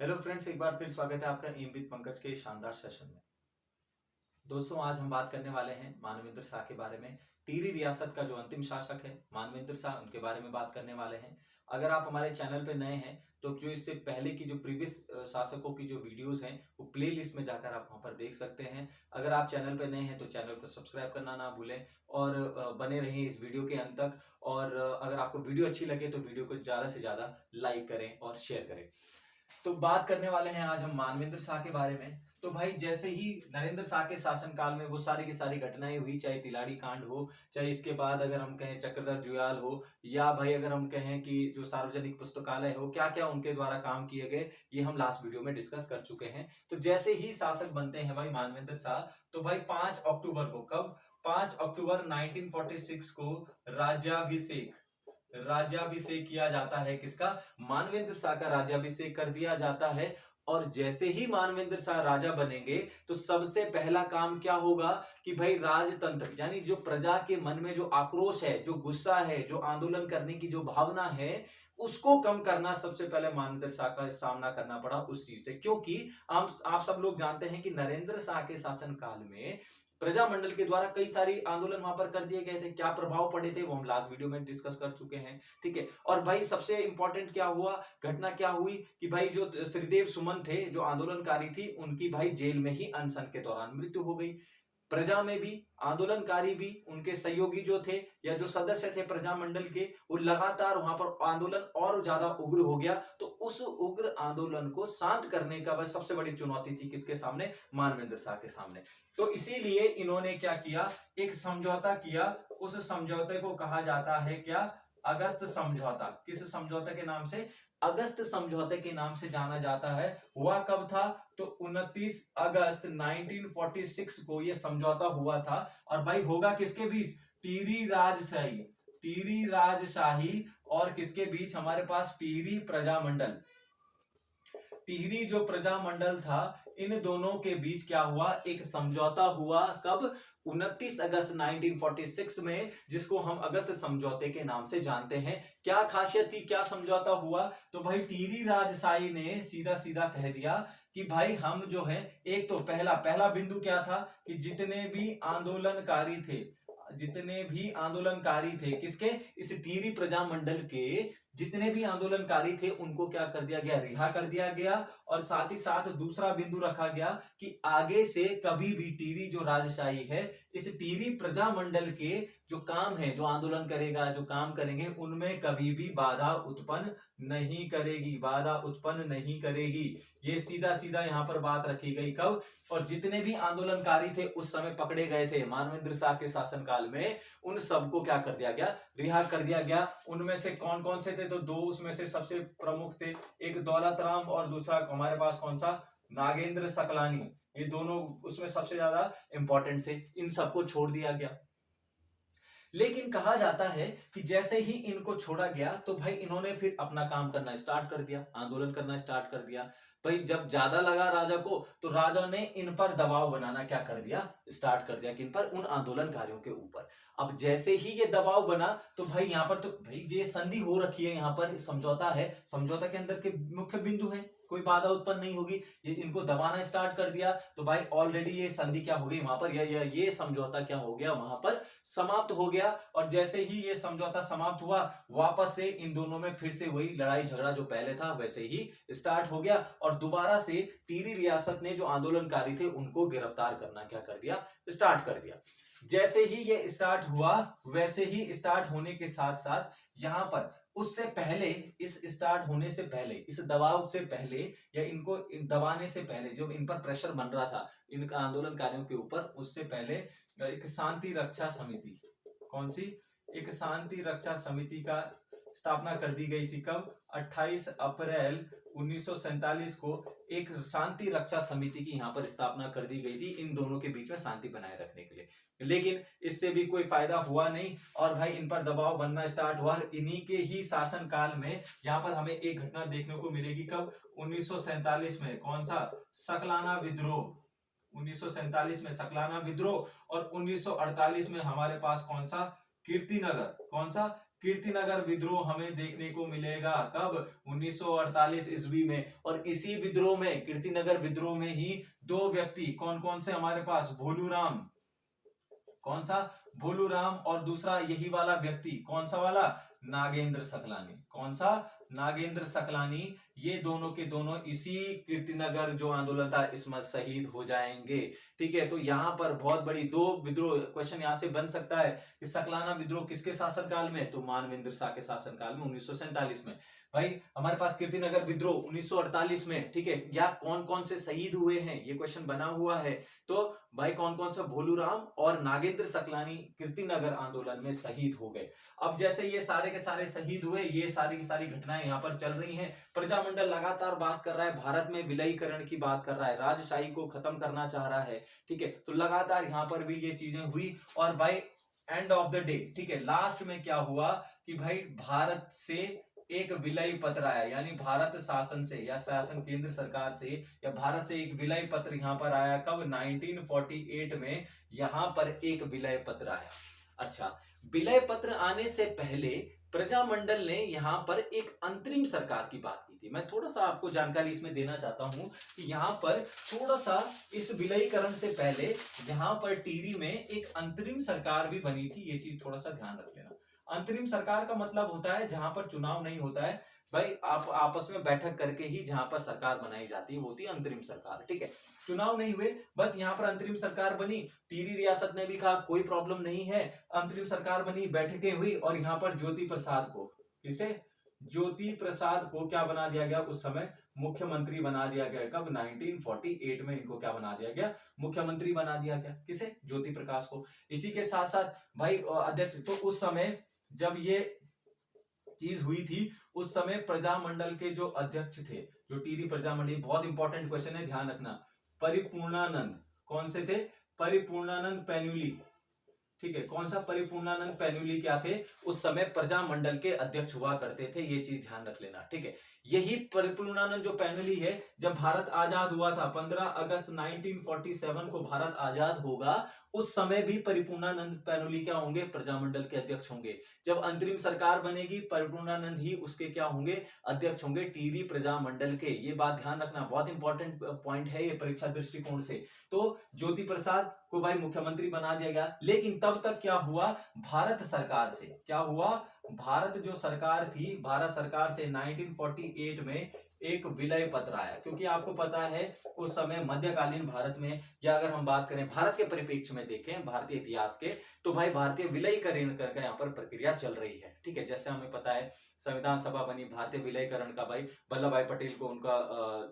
Hello friends, एक बार फिर स्वागत है आपका एम विद पंकज के शानदार सेशन में। दोस्तों, आज हम बात करने वाले हैं मानवेंद्र शाह के बारे में। टिहरी रियासत का जो अंतिम शासक है मानवेंद्र शाह, उनके बारे में बात करने वाले हैं। अगर आप हमारे चैनल पे नए हैं तो जो इससे पहले की जो प्रीवियस शासकों की जो वीडियोस हैं वो प्लेलिस्ट में जाकर आप वहां पर देख सकते हैं। अगर आप चैनल पे नए हैं तो चैनल को सब्सक्राइब करना ना भूलें और बने रहिए इस वीडियो के अंत तक। और अगर आपको वीडियो अच्छी लगे तो वीडियो को ज्यादा से ज्यादा लाइक करें और शेयर करें। तो बात करने वाले हैं आज हम मानवेंद्र शाह के बारे में। तो भाई, जैसे ही नरेंद्र शाह के शासनकाल में वो सारी की सारी घटनाएं हुई, चाहे तिलाड़ी कांड हो, चाहे इसके बाद अगर हम कहें चक्रधर जुयाल हो, या भाई अगर हम कहें कि जो सार्वजनिक पुस्तकालय हो, क्या क्या उनके द्वारा काम किए गए, ये हम लास्ट वीडियो में डिस्कस कर चुके हैं। तो जैसे ही शासक बनते हैं भाई मानवेंद्र शाह, तो भाई 5 अक्टूबर को, कब? 5 अक्टूबर 1946 को राज्याभिषेक किया जाता है। किसका? मानवेंद्र शाह का राज्याभिषेक कर दिया जाता है। और जैसे ही मानवेंद्र शाह राजा बनेंगे तो सबसे पहला काम क्या होगा कि भाई राजतंत्र, यानी जो प्रजा के मन में जो आक्रोश है, जो गुस्सा है, जो आंदोलन करने की जो भावना है, उसको कम करना सबसे पहले मानवेंद्र शाह का सामना करना पड़ा उस चीज से। क्योंकि आप सब लोग जानते हैं कि नरेंद्र शाह के शासनकाल में प्रजामंडल के द्वारा कई सारी आंदोलन वहां पर कर दिए गए थे। क्या प्रभाव पड़े थे वो हम लास्ट वीडियो में डिस्कस कर चुके हैं, ठीक है। और भाई सबसे इंपॉर्टेंट क्या हुआ, घटना क्या हुई कि भाई जो श्रीदेव सुमन थे, जो आंदोलनकारी थी, उनकी भाई जेल में ही अनशन के दौरान मृत्यु हो गई। प्रजा में भी, आंदोलनकारी भी, उनके सहयोगी जो थे या जो सदस्य थे प्रजामंडल के, वो लगातार वहां पर आंदोलन और ज्यादा उग्र हो गया। तो उस उग्र आंदोलन को शांत करने का वह सबसे बड़ी चुनौती थी किसके सामने? मानवेंद्र शाह के सामने। तो इसीलिए इन्होंने क्या किया, एक समझौता किया। उस समझौते को कहा जाता है क्या? अगस्त समझौता। किस समझौते के नाम से? अगस्त समझौते के नाम से जाना जाता है। हुआ कब था? तो 29 अगस्त 1946 को यह समझौता हुआ था। और भाई होगा किसके बीच? टिहरी राजशाही और किसके बीच? हमारे पास टिहरी प्रजामंडल। टिहरी जो प्रजामंडल था, इन दोनों के बीच क्या हुआ? एक समझौता हुआ। कब? 29 अगस्त 1946 में, जिसको हम अगस्त समझौते के नाम से जानते हैं। क्या खासियत थी, क्या समझौता हुआ? तो भाई टिहरी राजशाही ने सीधा सीधा कह दिया कि भाई हम जो है, एक तो पहला बिंदु क्या था कि जितने भी आंदोलनकारी थे किसके? इस टिहरी प्रजामंडल के जितने भी आंदोलनकारी थे उनको क्या कर दिया गया? रिहा कर दिया गया। और साथ ही साथ दूसरा बिंदु रखा गया कि आगे से कभी भी टिहरी जो राजशाही है, इस टिहरी प्रजामंडल के जो काम है, जो आंदोलन करेगा, जो काम करेंगे, उनमें कभी भी बाधा उत्पन्न नहीं करेगी। ये सीधा सीधा यहां पर बात रखी गई। कब? और जितने भी आंदोलनकारी थे उस समय पकड़े गए थे मानवेंद्र शाह के शासनकाल में, उन सबको क्या कर दिया गया? रिहा कर दिया गया। उनमें से कौन कौन से थे? तो दो उसमें से सबसे प्रमुख थे, एक दौलत राम और दूसरा हमारे पास कौन सा? नागेंद्र सकलानी। ये दोनों उसमें सबसे ज्यादा इंपॉर्टेंट थे। इन सबको छोड़ दिया गया। लेकिन कहा जाता है कि जैसे ही इनको छोड़ा गया तो भाई इन्होंने फिर अपना काम करना स्टार्ट कर दिया, आंदोलन करना स्टार्ट कर दिया। भाई जब ज्यादा लगा राजा को, तो राजा ने इन पर दबाव बनाना क्या कर दिया? स्टार्ट कर दिया। किन पर? उन आंदोलनकारियों के ऊपर। अब जैसे ही ये दबाव बना तो भाई यहां पर तो भाई ये संधि हो रखी है, यहां पर समझौता है, समझौता के अंदर के मुख्य बिंदु है, कोई बाधा उत्पन्न नहीं होगी। ये इनको दबाना स्टार्ट कर दिया तो भाई ऑलरेडी ये संधि क्या हो गई वहां पर, ये समझौता क्या हो गया वहां पर? समाप्त हो गया। और जैसे ही ये समझौता समाप्त हुआ, वापस से इन दोनों में फिर से वही लड़ाई झगड़ा जो पहले था वैसे ही स्टार्ट हो गया। और दोबारा से टिहरी रियासत ने जो आंदोलनकारी थे उनको गिरफ्तार करना क्या कर दिया? स्टार्ट कर दिया। जैसे ही ये स्टार्ट हुआ, वैसे ही स्टार्ट होने के साथ साथ यहां पर उससे पहले, इस स्टार्ट होने से पहले, इस दबाव से पहले या इनको दबाने से पहले, जो इन पर प्रेशर बन रहा था इन आंदोलनकारियों के ऊपर, उससे पहले एक शांति रक्षा समिति, कौन सी? एक शांति रक्षा समिति का स्थापना कर दी गई थी। कब? 28 अप्रैल 1947 को एक शांति रक्षा समिति की यहां पर स्थापना कर दी गई थी, इन दोनों के बीच में शांति बनाए रखने के लिए। लेकिन इससे भी कोई फायदा हुआ नहीं और भाई इन पर दबाव बनना स्टार्ट हुआ। इन्हीं के ही शासनकाल में यहां पर हमें एक घटना देखने को मिलेगी। कब? 1947 में। कौन सा? सकलाना विद्रोह। 1947 में सकलाना विद्रोह। और 1948 में हमारे पास कौन सा? कीर्तिनगर। कौन सा? कीर्तिनगर विद्रोह हमें देखने को मिलेगा कब? 1948 ईस्वी में। और इसी विद्रोह में, कीर्तिनगर विद्रोह में ही दो व्यक्ति कौन कौन से हमारे पास? भोलूराम, कौन सा? भोलूराम, और दूसरा यही वाला व्यक्ति, कौन सा वाला? नागेंद्र सकलानी। कौन सा? नागेंद्र सकलानी। ये दोनों के दोनों इसी कीर्तिनगर जो आंदोलन था इसमें शहीद हो जाएंगे। ठीक है, तो यहाँ पर बहुत बड़ी दो विद्रोह, क्वेश्चन यहाँ से बन सकता है कि सकलाना विद्रोह किसके शासनकाल में? तो मानवेंद्र शाह के शासनकाल में 1947 में। भाई हमारे पास कीर्तिनगर विद्रोह 1948 में, ठीक है, या कौन कौन से शहीद हुए हैं ये क्वेश्चन बना हुआ है। तो भाई कौन कौन सा? भोलूराम और नागेंद्र सकलानी कीर्तिनगर आंदोलन में शहीद हो गए। अब जैसे ये सारे के सारे शहीद हुए, ये सारी की सारी घटनाएं यहाँ पर चल रही हैं। प्रजामंडल लगातार बात कर रहा है, भारत में विलयीकरण की बात कर रहा है, राजशाही को खत्म करना चाह रहा है। ठीक है, तो लगातार यहाँ पर भी ये चीजें हुई। और भाई एंड ऑफ द डे, ठीक है, लास्ट में क्या हुआ कि भाई भारत से एक विलय पत्र आया, यानी भारत शासन से या शासन केंद्र सरकार से या भारत से एक विलय पत्र यहाँ पर आया। कब? 1948 में यहाँ पर एक विलय पत्र आया। अच्छा, विलय पत्र आने से पहले प्रजामंडल ने यहाँ पर एक अंतरिम सरकार की बात की थी। मैं थोड़ा सा आपको जानकारी इसमें देना चाहता हूँ कि यहाँ पर थोड़ा सा इस विलयीकरण से पहले यहाँ पर टिहरी में एक अंतरिम सरकार भी बनी थी। ये चीज थोड़ा सा ध्यान रख लेना। अंतरिम सरकार का मतलब होता है जहां पर चुनाव नहीं होता है, भाई आप आपस में बैठक करके ही जहां पर सरकार बनाई जाती है वो होती है अंतरिम सरकार। ठीक है, चुनाव नहीं हुए, बस यहाँ पर अंतरिम सरकार बनी। टिहरी रियासत ने भी कहा कोई प्रॉब्लम नहीं है, अंतरिम सरकार बनी, बैठकें हुई और यहाँ पर ज्योति प्रसाद को, किसे? ज्योति प्रसाद को क्या बना दिया गया? उस समय मुख्यमंत्री बना दिया गया। कब? 1948 में इनको क्या बना दिया गया? मुख्यमंत्री बना दिया गया। किसे? ज्योति प्रकाश को। इसी के साथ साथ भाई अध्यक्ष, तो उस समय जब ये चीज हुई थी उस समय प्रजामंडल के जो अध्यक्ष थे, जो टिहरी प्रजामंडल, बहुत इंपॉर्टेंट क्वेश्चन है, ध्यान रखना। परिपूर्णानंद, कौन से थे? परिपूर्णानंद पैन्यूली। ठीक है, कौन सा? परिपूर्णानंद पैन्यूली क्या थे? उस समय प्रजामंडल के अध्यक्ष हुआ करते थे, ये चीज ध्यान रख लेना। ठीक है, यही परिपूर्णानंद जो पैन्यूली है, जब भारत आजाद हुआ था 15 अगस्त 1947 को भारत आजाद होगा, उस समय भी परिपूर्णानंद पैन्यूली क्या होंगे? प्रजामंडल के अध्यक्ष होंगे। जब अंतरिम सरकार बनेगी परिपूर्णानंद ही उसके क्या होंगे? अध्यक्ष होंगे, टिहरी प्रजामंडल के। ये बात ध्यान रखना, बहुत इंपॉर्टेंट पॉइंट है ये परीक्षा दृष्टिकोण से। तो ज्योति प्रसाद को भाई मुख्यमंत्री बना दिया गया। लेकिन तब तक क्या हुआ? भारत सरकार से क्या हुआ? भारत जो सरकार थी, भारत सरकार से 1948 में एक विलय पत्र आया। क्योंकि आपको पता है उस समय मध्यकालीन भारत में, या अगर हम बात करें भारत के परिप्रेक्ष्य में देखें भारतीय इतिहास के, तो भाई भारतीय विलयीकरण का यहाँ पर प्रक्रिया चल रही है। ठीक है, जैसे हमें पता है संविधान सभा बनी, भारतीय विलयीकरण का भाई वल्लभ भाई पटेल को उनका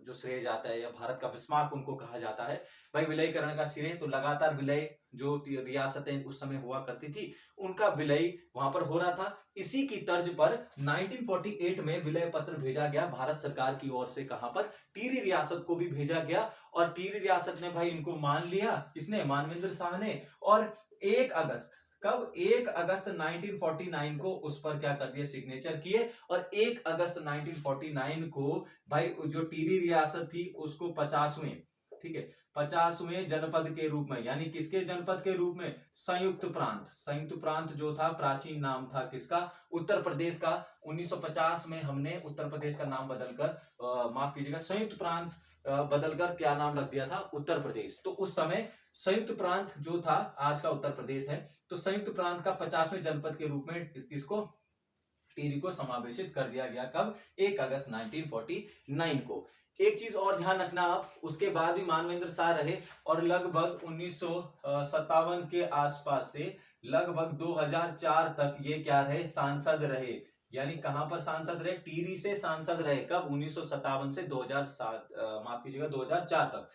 जो श्रेय जाता है, या भारत का बिस्मार्क उनको कहा जाता है भाई विलयीकरण का श्रेय। तो लगातार विलय जो रियासतें उस समय हुआ करती थी उनका विलय वहां पर हो रहा था। इसी की तर्ज पर 1948 में विलय पत्र भेजा गया भारत सरकार की ओर से। कहां पर? टिहरी रियासत को भी भेजा गया और टिहरी रियासत ने भाई इनको मान लिया। किसने? मानवेंद्र शाह ने। और 1 अगस्त, कब? 1 अगस्त 1949 को उस पर क्या कर दिया? सिग्नेचर किए। और 1 अगस्त 1949 को भाई जो टिहरी रियासत थी उसको 50वें, ठीक है, 50वें जनपद के रूप में, यानी किसके जनपद के रूप में? संयुक्त प्रांत। संयुक्त प्रांत जो था प्राचीन नाम था किसका? उत्तर प्रदेश का। 1950 में हमने उत्तर प्रदेश का नाम बदलकर, माफ कीजिएगा, संयुक्त प्रांत बदलकर क्या नाम रख दिया था? उत्तर प्रदेश। तो उस समय संयुक्त प्रांत जो था आज का उत्तर प्रदेश है, तो संयुक्त प्रांत का 50वें जनपद के रूप में किसको? टिहरी को समावेशित कर दिया गया। कब? 1 अगस्त 1949 को। एक चीज और ध्यान रखना आप, उसके बाद भी मानवेंद्र शाह रहे और लगभग 1957 के आसपास से लगभग 2004 तक ये क्या रहे? सांसद रहे। यानी कहां पर सांसद रहे? टिहरी से सांसद रहे। कब? 1957 से 2007, माफ कीजिएगा, 2004 तक।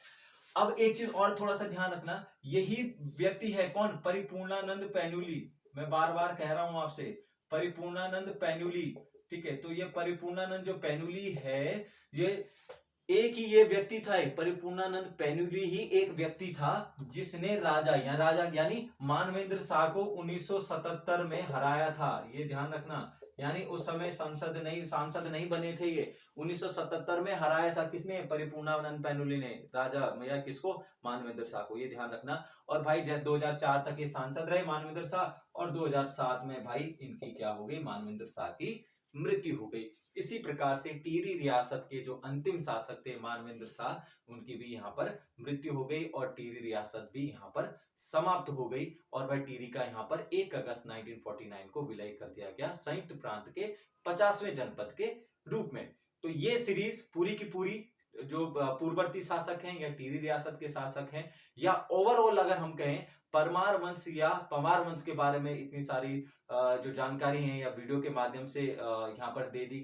अब एक चीज और थोड़ा सा ध्यान रखना, यही व्यक्ति है कौन? परिपूर्णानंद पैन्यूली। मैं बार बार कह रहा हूं आपसे, परिपूर्णानंद पैन्यूली। ठीक है, तो ये परिपूर्णानंद जो पैन्यूली है, ये एक ही ये व्यक्ति था, परिपूर्णानंद पैन्यूली ही एक व्यक्ति था जिसने राजा यानी मानवेंद्र शाह को 1977 में हराया था। ये ध्यान रखना, यानी उस समय सांसद नहीं बने थे ये। 1977 में हराया था किसने, परिपूर्णानंद पैनुली ने, राजा या किसको, मानवेंद्र शाह को, ये ध्यान रखना। और भाई 2004 तक ये सांसद रहे मानवेंद्र शाह, और 2007 में भाई इनकी क्या हो गई, मानवेंद्र शाह की मृत्यु हो गई। इसी प्रकार से टिहरी रियासत के जो अंतिम शासक थे मानवेंद्र शाह, उनकी भी यहाँ पर मृत्यु हो गई और टिहरी रियासत भी यहाँ पर समाप्त हो गई। और भाई टिहरी का यहाँ पर 1 अगस्त 1949 को विलय कर दिया गया संयुक्त प्रांत के 50वें जनपद के रूप में। तो ये सीरीज पूरी की पूरी जो पूर्ववर्ती शासक हैं या टिहरी रियासत के शासक हैं, या ओवरऑल अगर हम कहें परमार वंश या पंवार वंश के बारे में इतनी सारी जो जानकारी है या वीडियो के माध्यम से यहाँ पर दी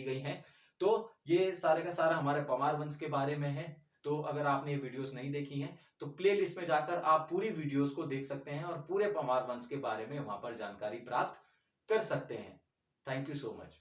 गई हैं, तो ये सारे का सारा हमारे पंवार वंश के बारे में है। तो अगर आपने ये वीडियोस नहीं देखी हैं तो प्लेलिस्ट में जाकर आप पूरी वीडियोस को देख सकते हैं और पूरे पंवार वंश के बारे में वहां पर जानकारी प्राप्त कर सकते हैं। Thank you so much.